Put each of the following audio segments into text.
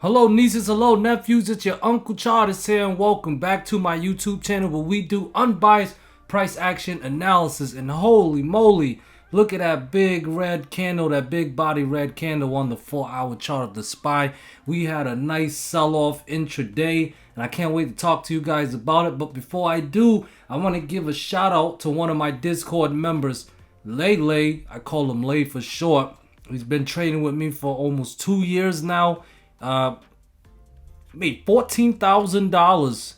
Hello nieces, hello nephews, it's your Uncle Charles here and welcome back to my YouTube channel where we do unbiased price action analysis. And holy moly, look at that big red candle, that big body red candle on the 4-hour chart of the SPY. We had a nice sell-off intraday and I can't wait to talk to you guys about it. But before I do, I want to give a shout out to one of my Discord members, Lay. I call him Lay for short. He's been trading with me for almost 2 years now. Made $14,000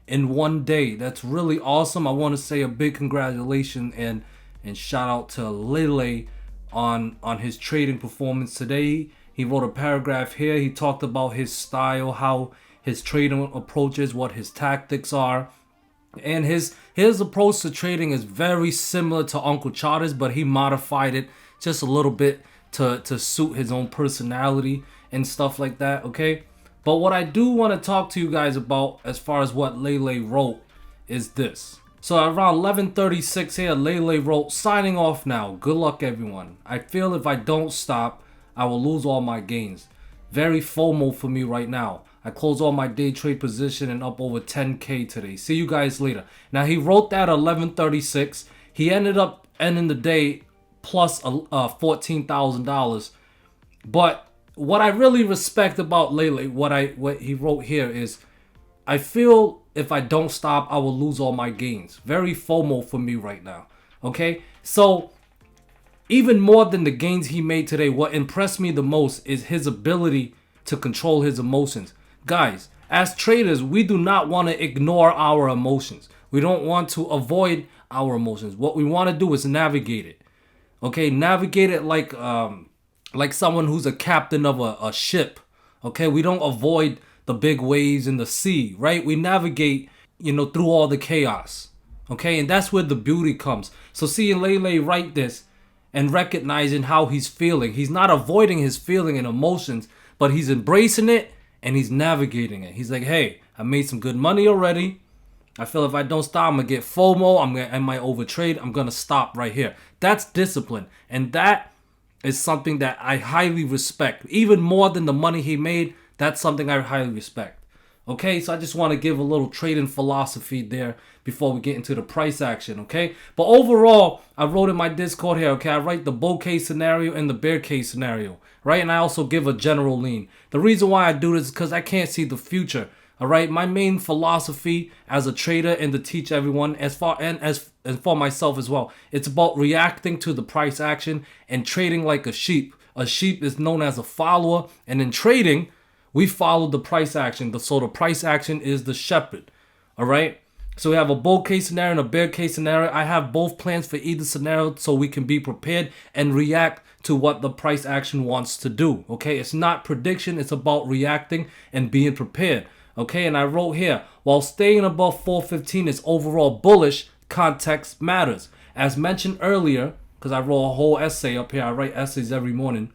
in one day. That's really awesome. I want to say a big congratulations and shout out to Lele on his trading performance today. He wrote a paragraph here. He talked about his style, how his trading approaches, what his tactics are. And his approach to trading is very similar to Uncle Charter's, but he modified it just a little bit to suit his own personality and stuff like that, okay? But what I do want to talk to you guys about as far as what Lele wrote is this. So around 11:36 here, Lele wrote, "Signing off now. Good luck, everyone. I feel if I don't stop, I will lose all my gains. Very FOMO for me right now. I closed all my day trade position and up over 10K today. See you guys later." Now he wrote that at 11:36. He ended up ending the day plus $14,000. But what I really respect about Lele, what he wrote here is, "I feel if I don't stop, I will lose all my gains." Very FOMO for me right now. Okay, so even more than the gains he made today, what impressed me the most is his ability to control his emotions. Guys, as traders, we do not want to ignore our emotions. We don't want to avoid our emotions. What we want to do is navigate it. Okay, navigate it like someone who's a captain of a ship. Okay, we don't avoid the big waves in the sea, right? We navigate, through all the chaos. Okay, and that's where the beauty comes. So seeing Lele write this and recognizing how he's feeling, he's not avoiding his feeling and emotions, but he's embracing it and he's navigating it. He's like, "Hey, I made some good money already. I feel if I don't stop, I'm gonna get FOMO. I might overtrade. I'm gonna stop right here." That's discipline, and that is something that I highly respect. Even more than the money he made, that's something I highly respect. Okay, so I just want to give a little trading philosophy there before we get into the price action, okay? But overall, I wrote in my Discord here, okay? I write the bull case scenario and the bear case scenario, right? And I also give a general lean. The reason why I do this is because I can't see the future. All right, my main philosophy as a trader and to teach everyone, as for myself as well, it's about reacting to the price action and trading like a sheep. A sheep is known as a follower, and in trading, we follow the price action. So the price action is the shepherd. All right. So we have a bull case scenario and a bear case scenario. I have both plans for either scenario so we can be prepared and react to what the price action wants to do. Okay, it's not prediction. It's about reacting and being prepared. Okay, and I wrote here, while staying above 415 is overall bullish, context matters. As mentioned earlier, because I wrote a whole essay up here, I write essays every morning.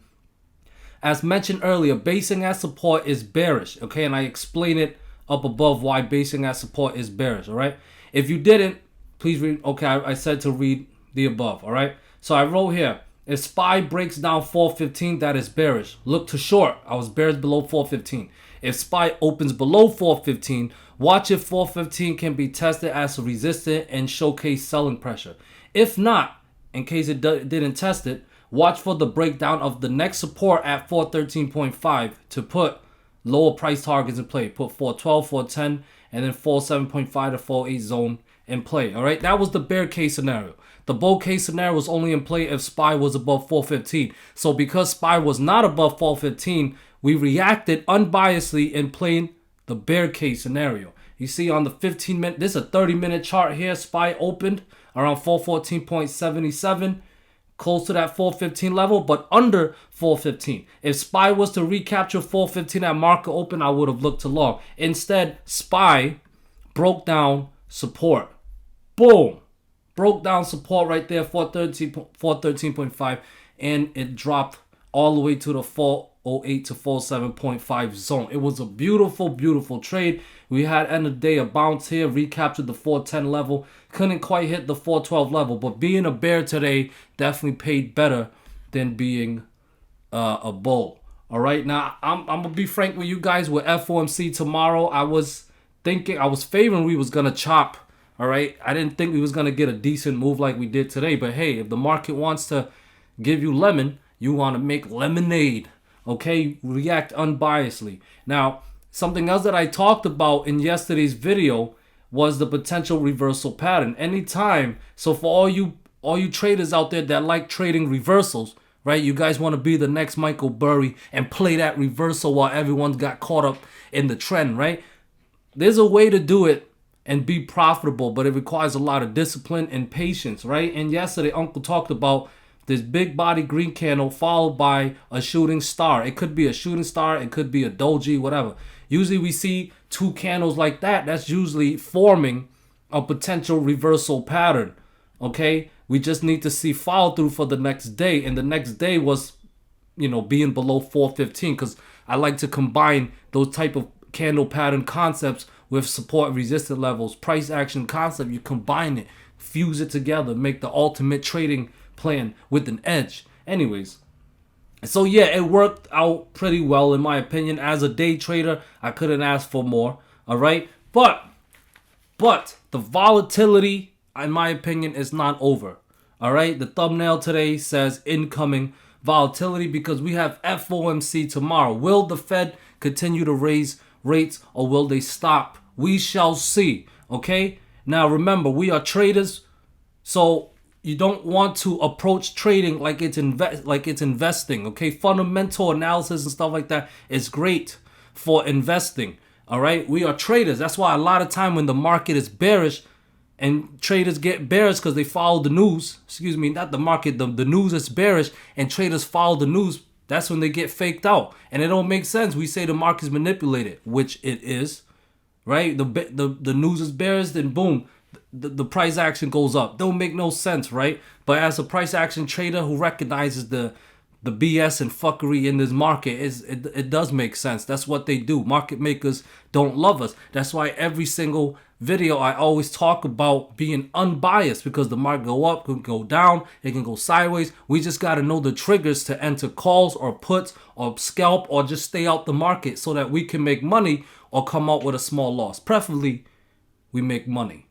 As mentioned earlier, basing at support is bearish. Okay, and I explain it up above why basing at support is bearish. All right, if you didn't, please read. Okay, I said to read the above. All right, so I wrote here, if SPY breaks down 415, that is bearish. Look to short. I was bearish below 415. If SPY opens below 415, watch if 415 can be tested as a resistance and showcase selling pressure. If not, in case it didn't test it, watch for the breakdown of the next support at 413.5 to put lower price targets in play. Put 412, 410, and then 47.5 to 48 zone in play. All right, that was the bear case scenario. The bull case scenario was only in play if SPY was above 415. So because SPY was not above 415, we reacted unbiasedly in playing the bear case scenario. You see on the 15-minute, this is a 30-minute chart here. SPY opened around 414.77, close to that 415 level, but under 415. If SPY was to recapture 415 at market open, I would have looked to long. Instead, SPY broke down support. Boom. Broke down support right there, 413.5, and it dropped all the way to the 408 to 47.5 zone. It was a beautiful, beautiful trade. We had end of the day a bounce here, recaptured the 410 level. Couldn't quite hit the 412 level, but being a bear today definitely paid better than being a bull. All right, now I'm gonna be frank with you guys. With FOMC tomorrow, I was favoring we was gonna chop. All right, I didn't think we was gonna get a decent move like we did today. But hey, if the market wants to give you lemon, you want to make lemonade. Okay, react unbiasedly. Now, something else that I talked about in yesterday's video was the potential reversal pattern. Anytime, so for all you traders out there that like trading reversals, right? You guys want to be the next Michael Burry and play that reversal while everyone's got caught up in the trend, right? There's a way to do it and be profitable, but it requires a lot of discipline and patience, right? And yesterday, Uncle talked about this big body green candle followed by a shooting star. It could be a shooting star, it could be a doji, whatever. Usually we see two candles like that. That's usually forming a potential reversal pattern, okay? We just need to see follow through for the next day. And the next day was, being below 415, because I like to combine those type of candle pattern concepts with support and resistance levels, price action concept. You combine it, fuse it together, make the ultimate trading plan with an edge. Anyways, so yeah, it worked out pretty well in my opinion. As a day trader, I couldn't ask for more. All right, but the volatility, in my opinion, is not over. All right, the thumbnail today says incoming volatility because we have FOMC tomorrow. Will the Fed continue to raise rates or will they stop? We shall see. Okay, now remember, we are traders, so you don't want to approach trading like it's investing. Okay, fundamental analysis and stuff like that is great for investing. All right, we are traders. That's why a lot of time when the market is bearish and traders get bearish because they follow the news. Excuse me, not the market. The news is bearish and traders follow the news. That's when they get faked out, and it don't make sense. We say the market's manipulated, which it is, right? The news is bearish, then boom, the price action goes up. Don't make no sense, right? But as a price action trader who recognizes the BS and fuckery in this market, it does make sense. That's what they do. Market makers don't love us. That's why every single video I always talk about being unbiased, because the market go up, can go down, it can go sideways. We just got to know the triggers to enter calls or puts or scalp or just stay out the market so that we can make money or come out with a small loss. Preferably, we make money.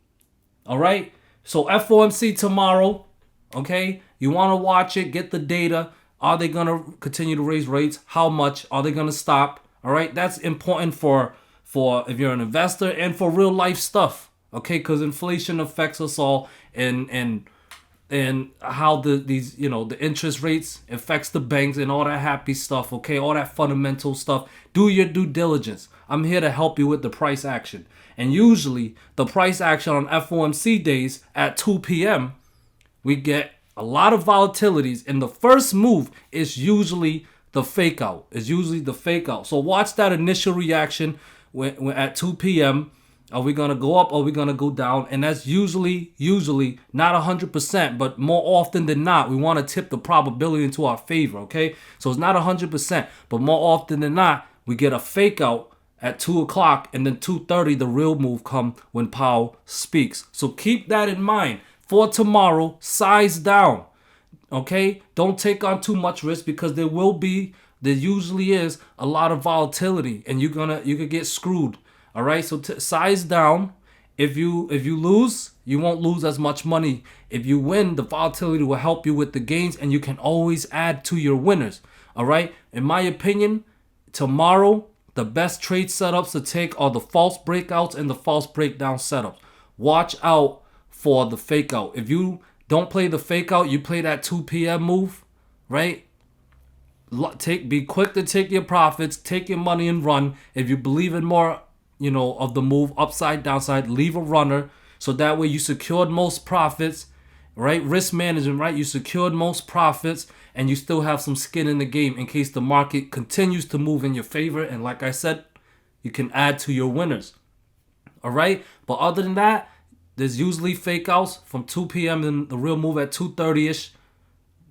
All right? So FOMC tomorrow, okay? You want to watch it, get the data. Are they going to continue to raise rates? How much? Are they going to stop? All right? That's important for if you're an investor and for real life stuff, okay? Because inflation affects us all, and how the interest rates affects the banks and all that happy stuff, okay? All that fundamental stuff. Do your due diligence. I'm here to help you with the price action. And usually the price action on FOMC days at 2 p.m., we get a lot of volatilities, and the first move is usually the fake out. So watch that initial reaction when at 2 p.m. Are we gonna go up or are we gonna go down? And that's usually not 100%, but more often than not, we want to tip the probability into our favor. Okay, so it's not 100%, but more often than not, we get a fake out at 2 o'clock, and then 2:30 the real move come when Powell speaks. So keep that in mind for tomorrow. Size down, okay? Don't take on too much risk because there usually is a lot of volatility, and you could get screwed. All right, so size down. If you lose, you won't lose as much money. If you win, the volatility will help you with the gains, and you can always add to your winners. All right, in my opinion, tomorrow the best trade setups to take are the false breakouts and the false breakdown setups. Watch out for the fake out. If you don't play the fake out, you play that 2 p.m. move, right? Be quick to take your profits, take your money and run. If you believe in more, of the move, upside, downside, leave a runner. So that way you secured most profits, right? Risk management, right? You secured most profits and you still have some skin in the game in case the market continues to move in your favor. And like I said, you can add to your winners. All right. But other than that, there's usually fake outs from 2 p.m. and the real move at 2:30ish.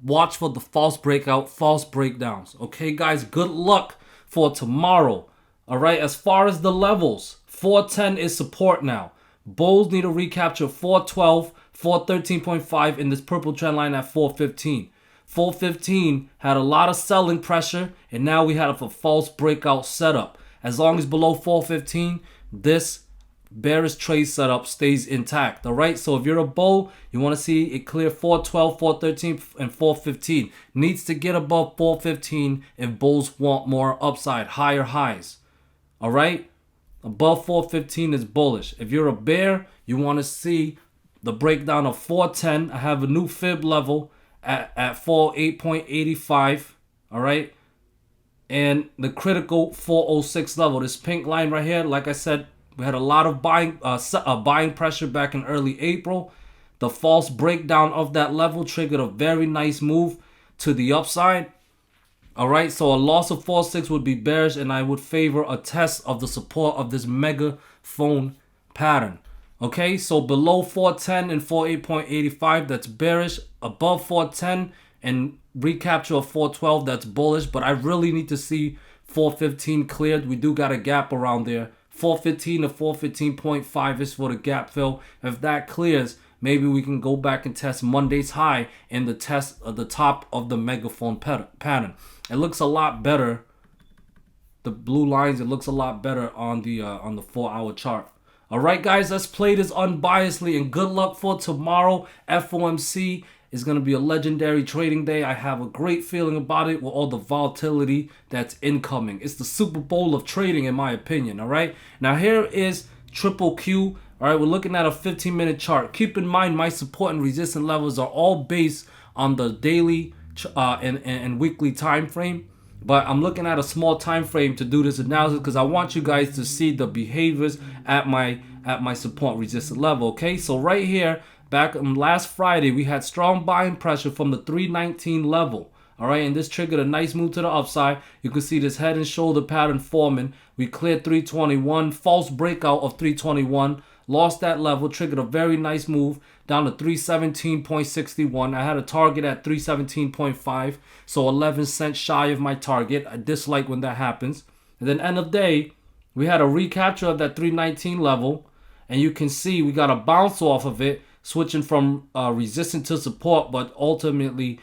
Watch for the false breakout, false breakdowns. Okay, guys, good luck for tomorrow. All right, as far as the levels, 410 is support now. Bulls need to recapture 412, 413.5 in this purple trend line at 415. 415 had a lot of selling pressure, and now we have a false breakout setup. As long as below 415, this bearish trade setup stays intact. All right, so if you're a bull, you want to see it clear 412, 413, and 415. Needs to get above 415 if bulls want more upside, higher highs. All right, above 415 is bullish. If you're a bear, you want to see the breakdown of 410. I have a new fib level at 8.85. All right, and the critical 406 level. This pink line right here, like I said, we had a lot of buying pressure back in early April. The false breakdown of that level triggered a very nice move to the upside. All right, so a loss of 4.6 would be bearish, and I would favor a test of the support of this mega phone pattern. Okay, so below 410 and 8.85, that's bearish. Above 410 and recapture of 412, that's bullish. But I really need to see 415 cleared. We do got a gap around there. 415 to 415.5 is for the gap fill. If that clears, maybe we can go back and test Monday's high and the test of the top of the megaphone pattern. It looks a lot better. The blue lines, it looks a lot better on the 4-hour chart. All right, guys, let's play this unbiasedly, and good luck for tomorrow. FOMC is going to be a legendary trading day. I have a great feeling about it with all the volatility that's incoming. It's the Super Bowl of trading, in my opinion. All right, now here is QQQ. All right, we're looking at a 15-minute chart. Keep in mind, my support and resistance levels are all based on the daily and weekly time frame. But I'm looking at a small time frame to do this analysis because I want you guys to see the behaviors at my support resistance level. Okay, so right here, back on last Friday, we had strong buying pressure from the 319 level. All right, and this triggered a nice move to the upside. You can see this head and shoulder pattern forming. We cleared 321, false breakout of 321. Lost that level, triggered a very nice move down to 317.61. I had a target at 317.5, so 11 cents shy of my target. I dislike when that happens. And then end of day, we had a recapture of that 319 level, and you can see we got a bounce off of it, switching from resistance to support, but ultimately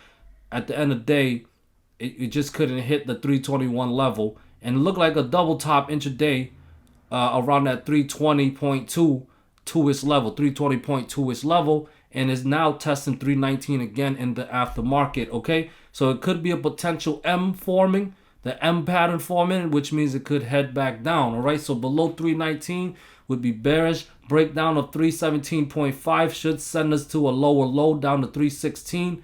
at the end of the day, it just couldn't hit the 321 level, and it looked like a double top intraday around that 320.2-ish level, 320.2-ish level, and is now testing 319 again in the aftermarket. Okay, so it could be a potential M forming, the M pattern forming, which means it could head back down. All right, so below 319 would be bearish. Breakdown of 317.5 should send us to a lower low down to 316.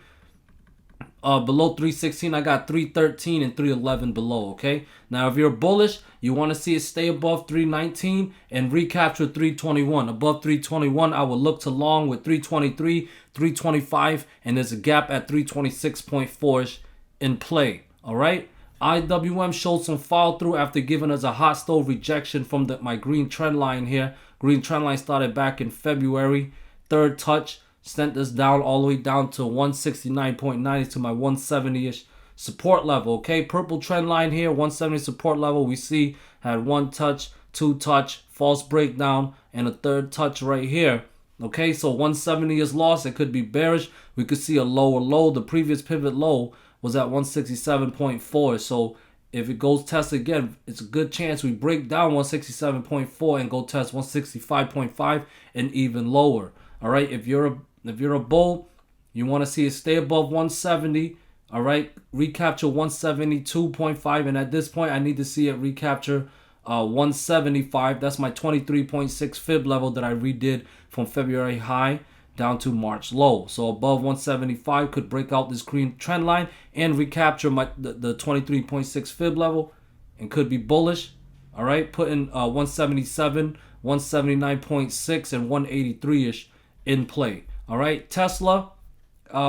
Below 316, I got 313 and 311 below. Okay, now if you're bullish, you want to see it stay above 319 and recapture 321. Above 321, I will look to long with 323, 325, and there's a gap at 326.4 in play. All right, IWM showed some follow through after giving us a hot stove rejection from my green trend line here. Green trend line started back in February. Third touch sent us down all the way down to 169.90 to my 170-ish support level. Okay, purple trend line here, 170 support level. We see had one touch, two touch, false breakdown, and a third touch right here. Okay, so 170 is lost. It could be bearish. We could see a lower low. The previous pivot low was at 167.4. So if it goes test again, it's a good chance we break down 167.4 and go test 165.5 and even lower. All right, if you're a bull, you want to see it stay above 170. All right, recapture 172.5, and at this point, I need to see it recapture 175. That's my 23.6 fib level that I redid from February high down to March low. So above 175 could break out this green trend line and recapture the 23.6 fib level, and could be bullish. All right, put in 177, 179.6, and 183-ish in play. All right, Tesla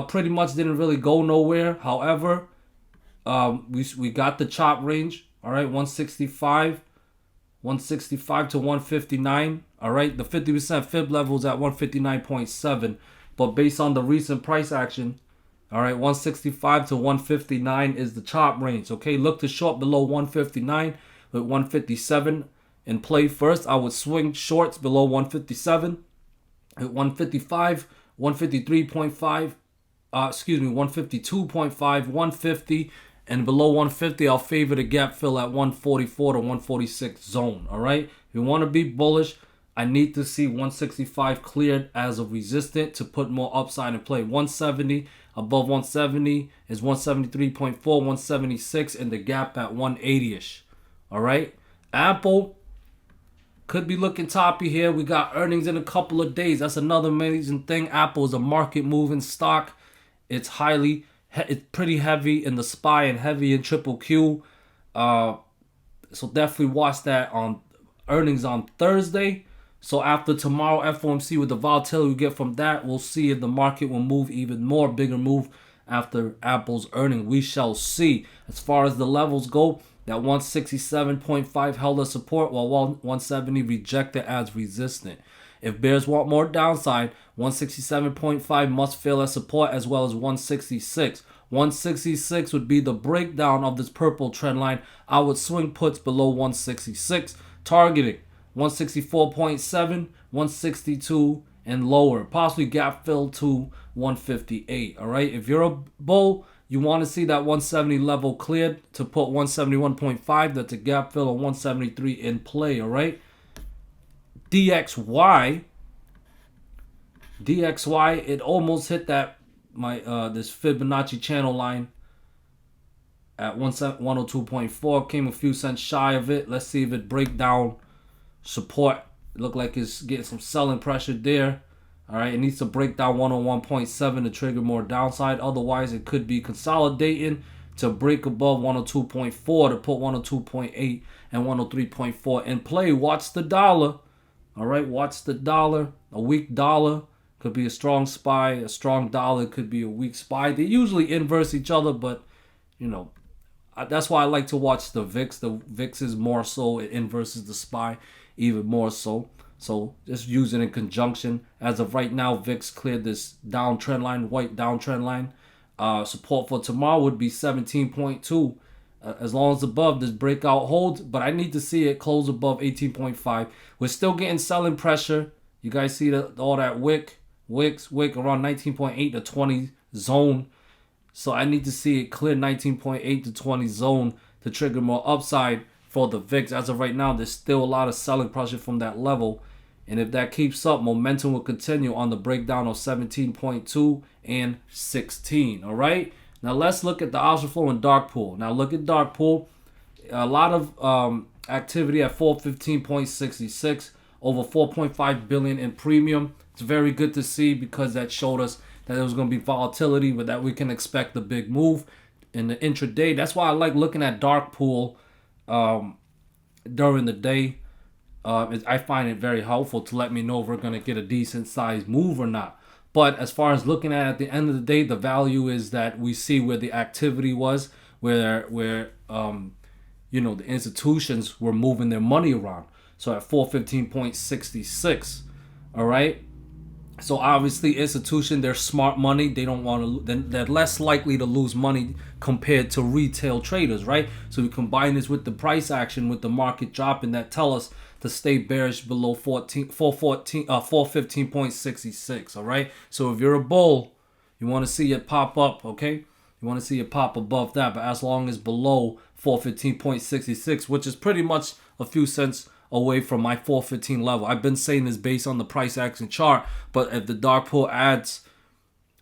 pretty much didn't really go nowhere. However, we got the chop range. All right, 165 to 159. All right, the 50% fib level is at 159.7, but based on the recent price action, all right, 165 to 159 is the chop range. Okay, look to short below 159 with 157 in play first. I would swing shorts below 157 at 155, 153.5 excuse me, 152.5, 150, and below 150, I'll favor the gap fill at 144 to 146 zone. All right. If you want to be bullish, I need to see 165 cleared as a resistant to put more upside in play. 170 above 170 is 173.4, 176, and the gap at 180ish. All right. Apple could be looking toppy here. We got earnings in a couple of days. That's another amazing thing. Apple is a market moving stock. It's pretty heavy in the SPY and heavy in QQQ. So definitely watch that on earnings on Thursday. So after tomorrow, FOMC, with the volatility we get from that, we'll see if the market will move even more, bigger move after Apple's earning. We shall see. As far as the levels go, that 167.5 held as support, while 170 rejected as resistant. If bears want more downside, 167.5 must fail as support, as well as 166. 166 would be the breakdown of this purple trend line. I would swing puts below 166, targeting 164.7, 162, and lower. Possibly gap fill to 158. All right. If you're a bull, you want to see that 170 level cleared to put 171.5. That's a gap fill of 173 in play. All right. DXY, it almost hit that this Fibonacci channel line at 102.4. Came a few cents shy of it. Let's see if it break down support. It looked like it's getting some selling pressure there. All right, it needs to break down 101.7 to trigger more downside. Otherwise, it could be consolidating to break above 102.4 to put 102.8 and 103.4 in play. Watch the dollar. All right, watch the dollar. A weak dollar could be a strong SPY. A strong dollar could be a weak SPY. They usually inverse each other, but you know, that's why I like to watch the VIX. The VIX is more so, it inverses the SPY even more so. So just use it in conjunction. As of right now, VIX cleared this downtrend line, white downtrend line. Support for tomorrow would be 17.2. As long as above this breakout holds, but I need to see it close above 18.5. We're still getting selling pressure. You guys see all that wick around 19.8 to 20 zone. So I need to see it clear 19.8 to 20 zone to trigger more upside for the VIX. As of right now, there's still a lot of selling pressure from that level. And if that keeps up, momentum will continue on the breakdown of 17.2 and 16. All right. Now let's look at the option flow and dark pool. Now look at dark pool. A lot of activity at 415.66, over 4.5 billion in premium. It's very good to see because that showed us that there was going to be volatility, but that we can expect a big move in the intraday. That's why I like looking at dark pool during the day. I find it very helpful to let me know if we're going to get a decent sized move or not. But as far as looking at the end of the day, the value is that we see where the activity was, where you know, the institutions were moving their money around. So at 415.66, all right. So obviously, institution, they're smart money. They don't want to. They're less likely to lose money compared to retail traders, right? So we combine this with the price action, with the market dropping, that tell us to stay bearish below 415.66. All right. So if you're a bull, you want to see it pop up, okay? You want to see it pop above that, but as long as below 415.66, which is pretty much a few cents away from my 415 level. I've been saying this based on the price action chart, but if the dark pool adds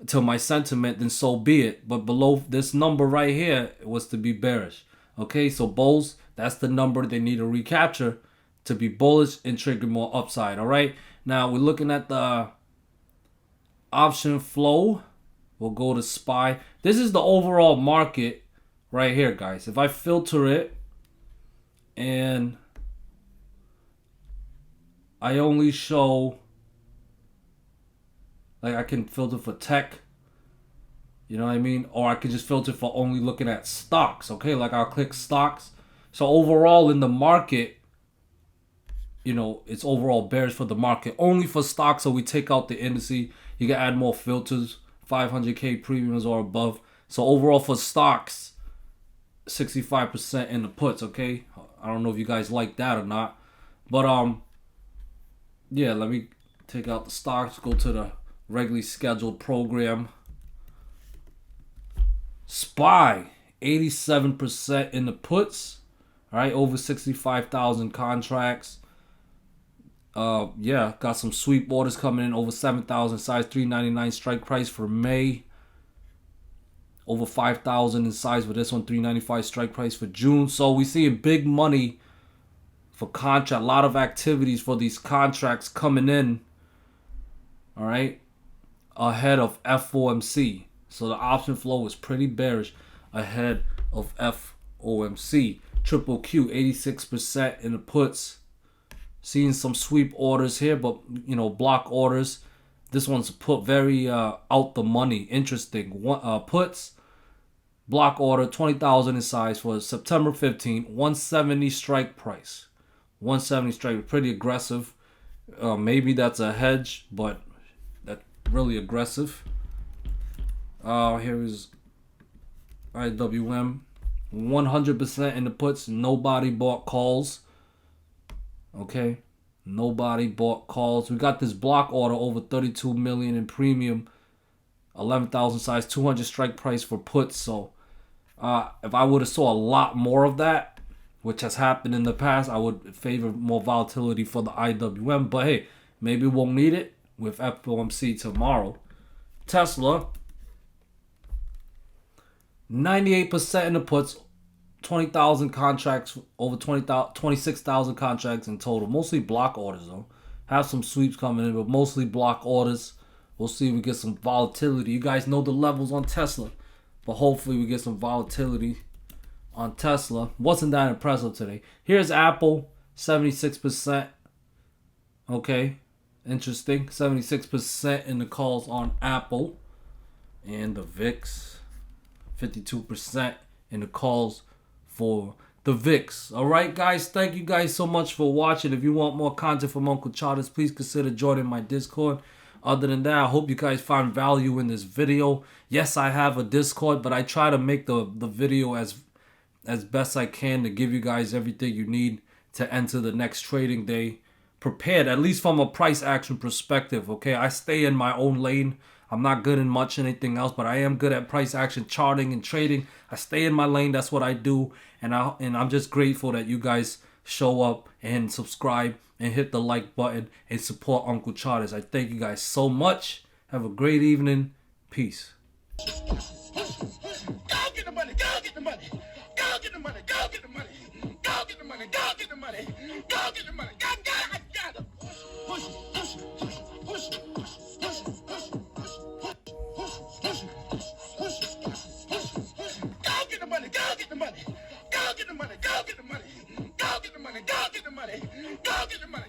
to my sentiment, then so be it. But below this number right here was to be bearish. Okay, so bulls, that's the number they need to recapture to be bullish and trigger more upside. All right, now we're looking at the option flow. We'll go to SPY. This is the overall market right here, guys. If I filter it and I only show, like, I can filter for tech, you know what I mean? Or I could just filter for only looking at stocks, okay? Like, I'll click stocks. So overall in the market, you know, it's overall bearish for the market. Only for stocks, so we take out the indice. You can add more filters, 500K premiums or above. So overall for stocks, 65% in the puts, okay? I don't know if you guys like that or not. But, yeah, let me take out the stocks, go to the regularly scheduled program. SPY, 87% in the puts. All right, over 65,000 contracts. Yeah, got some sweep orders coming in over 7,000 size, 399 strike price for May. Over 5,000 in size for this one, 395 strike price for June. So we seeing big money for contract. A lot of activities for these contracts coming in. All right, ahead of FOMC. So the option flow is pretty bearish ahead of FOMC. Triple Q, 86% in the puts. Seeing some sweep orders here, but you know, block orders. This one's put very out the money. Interesting. Puts, block order, 20,000 in size for September 15th. 170 strike price. 170 strike, pretty aggressive. Maybe that's a hedge, but that's really aggressive. Here is IWM. 100% in the puts. Nobody bought calls. Okay, nobody bought calls. We got this block order over 32 million in premium, 11,000 size, 200 strike price for puts. So if I would have saw a lot more of that, which has happened in the past, I would favor more volatility for the IWM. But hey, maybe we'll need it with FOMC tomorrow. Tesla, 98% in the puts. 20,000 contracts, over 26,000 contracts in total. Mostly block orders though. Have some sweeps coming in, but mostly block orders. We'll see if we get some volatility. You guys know the levels on Tesla, but hopefully we get some volatility on Tesla. Wasn't that impressive today. Here's Apple, 76%. Okay, interesting. 76% in the calls on Apple. And the VIX, 52% in the calls for the VIX. All right, guys. Thank you guys so much for watching. If you want more content from Uncle Charters, please consider joining my Discord. Other than that, I hope you guys found value in this video. Yes, I have a Discord, but I try to make the video as best I can to give you guys everything you need to enter the next trading day prepared, at least from a price action perspective. Okay, I stay in my own lane. I'm not good in much anything else, but I am good at price action charting and trading. I stay in my lane. That's what I do. And I'm just grateful that you guys show up and subscribe and hit the like button and support Uncle Charters. I thank you guys so much. Have a great evening. Peace. Go get the money. Go get the money. Go get the money. Go get the money. Go get the money. Go get the money. Go get the money. I got it. Push it. Push it. Push it. Push it. Push it. Push it. Go get the money, go get the money, go get the money, go get the money, go get the money, go get the money, go get the money.